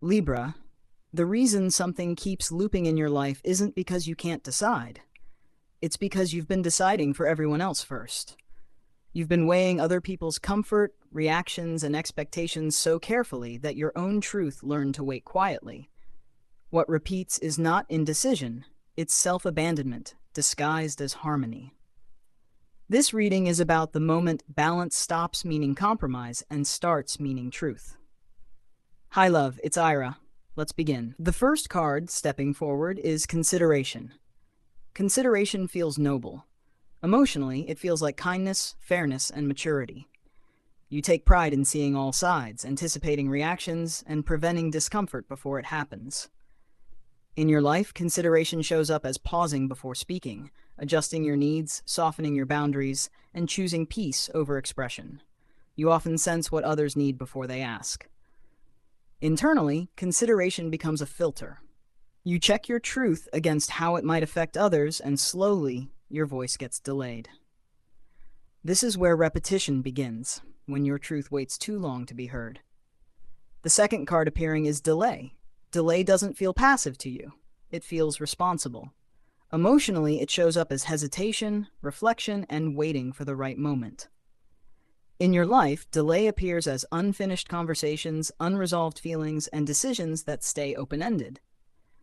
Libra, the reason something keeps looping in your life isn't because you can't decide. It's because you've been deciding for everyone else first. You've been weighing other people's comfort, reactions, and expectations so carefully that your own truth learned to wait quietly. What repeats is not indecision, it's self-abandonment, disguised as harmony. This reading is about the moment balance stops meaning compromise and starts meaning truth. Hi, love, it's Aira. Let's begin. The first card, stepping forward, is consideration. Consideration feels noble. Emotionally, it feels like kindness, fairness, and maturity. You take pride in seeing all sides, anticipating reactions, and preventing discomfort before it happens. In your life, consideration shows up as pausing before speaking, adjusting your needs, softening your boundaries, and choosing peace over expression. You often sense what others need before they ask. Internally, consideration becomes a filter. You check your truth against how it might affect others, and slowly, your voice gets delayed. This is where repetition begins, when your truth waits too long to be heard. The second card appearing is delay. Delay doesn't feel passive to you. It feels responsible. Emotionally, it shows up as hesitation, reflection, and waiting for the right moment. In your life, delay appears as unfinished conversations, unresolved feelings, and decisions that stay open-ended.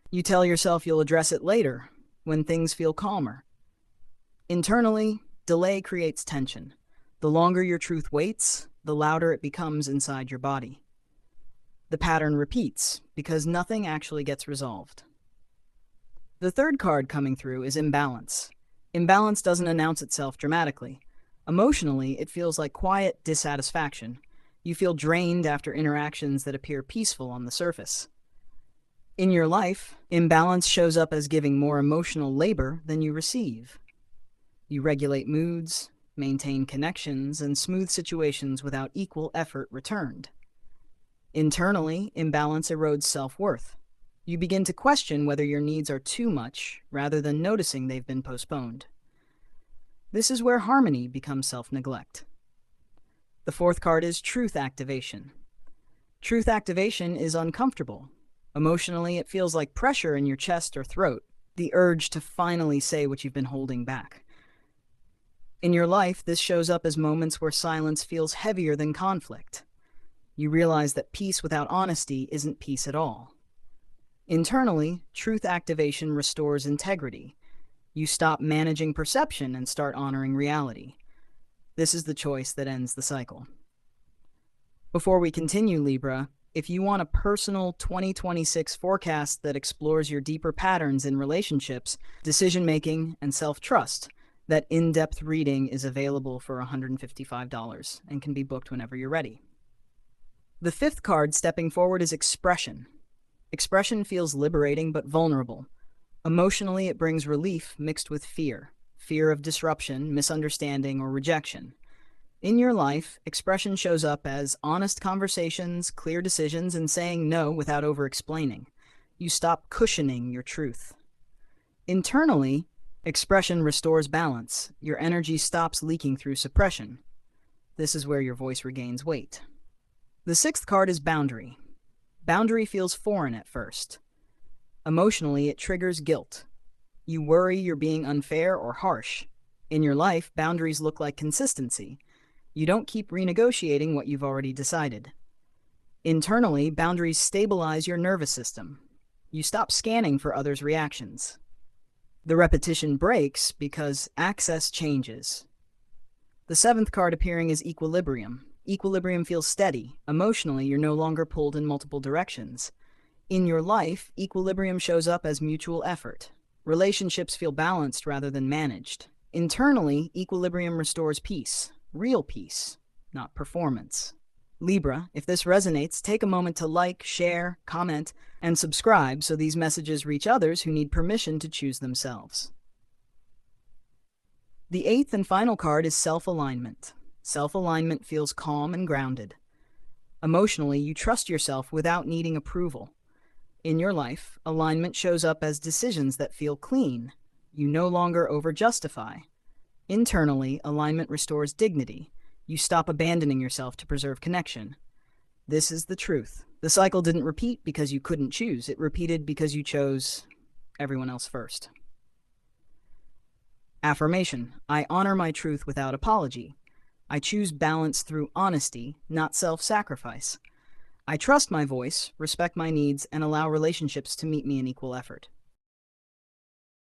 You tell yourself you'll address it later, when things feel calmer. Internally, delay creates tension. The longer your truth waits, the louder it becomes inside your body. The pattern repeats, because nothing actually gets resolved. The third card coming through is imbalance. Imbalance doesn't announce itself dramatically. Emotionally, it feels like quiet dissatisfaction. You feel drained after interactions that appear peaceful on the surface. In your life, imbalance shows up as giving more emotional labor than you receive. You regulate moods, maintain connections, and smooth situations without equal effort returned. Internally, imbalance erodes self-worth. You begin to question whether your needs are too much, rather than noticing they've been postponed. This is where harmony becomes self-neglect. The fourth card is truth activation. Truth activation is uncomfortable. Emotionally, it feels like pressure in your chest or throat, the urge to finally say what you've been holding back. In your life, this shows up as moments where silence feels heavier than conflict. You realize that peace without honesty isn't peace at all. Internally, truth activation restores integrity. You stop managing perception and start honoring reality. This is the choice that ends the cycle. Before we continue, Libra, if you want a personal 2026 forecast that explores your deeper patterns in relationships, decision-making, and self-trust, that in-depth reading is available for $155 and can be booked whenever you're ready. The fifth card stepping forward is expression. Expression feels liberating but vulnerable. Emotionally, it brings relief mixed with fear of disruption, misunderstanding, or rejection. In your life, expression shows up as honest conversations, clear decisions, and saying no without over-explaining. You stop cushioning your truth. Internally, expression restores balance. Your energy stops leaking through suppression. This is where your voice regains weight. The sixth card is boundary. Boundary feels foreign at first. Emotionally, it triggers guilt. You worry you're being unfair or harsh. In your life, boundaries look like consistency. You don't keep renegotiating what you've already decided. Internally, boundaries stabilize your nervous system. You stop scanning for others' reactions. The repetition breaks because access changes. The seventh card appearing is equilibrium. Equilibrium feels steady. Emotionally, you're no longer pulled in multiple directions. In your life, equilibrium shows up as mutual effort. Relationships feel balanced rather than managed. Internally, equilibrium restores peace. Real peace, not performance. Libra, if this resonates, take a moment to like, share, comment, and subscribe so these messages reach others who need permission to choose themselves. The eighth and final card is self-alignment. Self-alignment feels calm and grounded. Emotionally, you trust yourself without needing approval. In your life, alignment shows up as decisions that feel clean. You no longer over-justify. Internally, alignment restores dignity. You stop abandoning yourself to preserve connection. This is the truth. The cycle didn't repeat because you couldn't choose. It repeated because you chose everyone else first. Affirmation. I honor my truth without apology. I choose balance through honesty, not self-sacrifice. I trust my voice, respect my needs, and allow relationships to meet me in equal effort.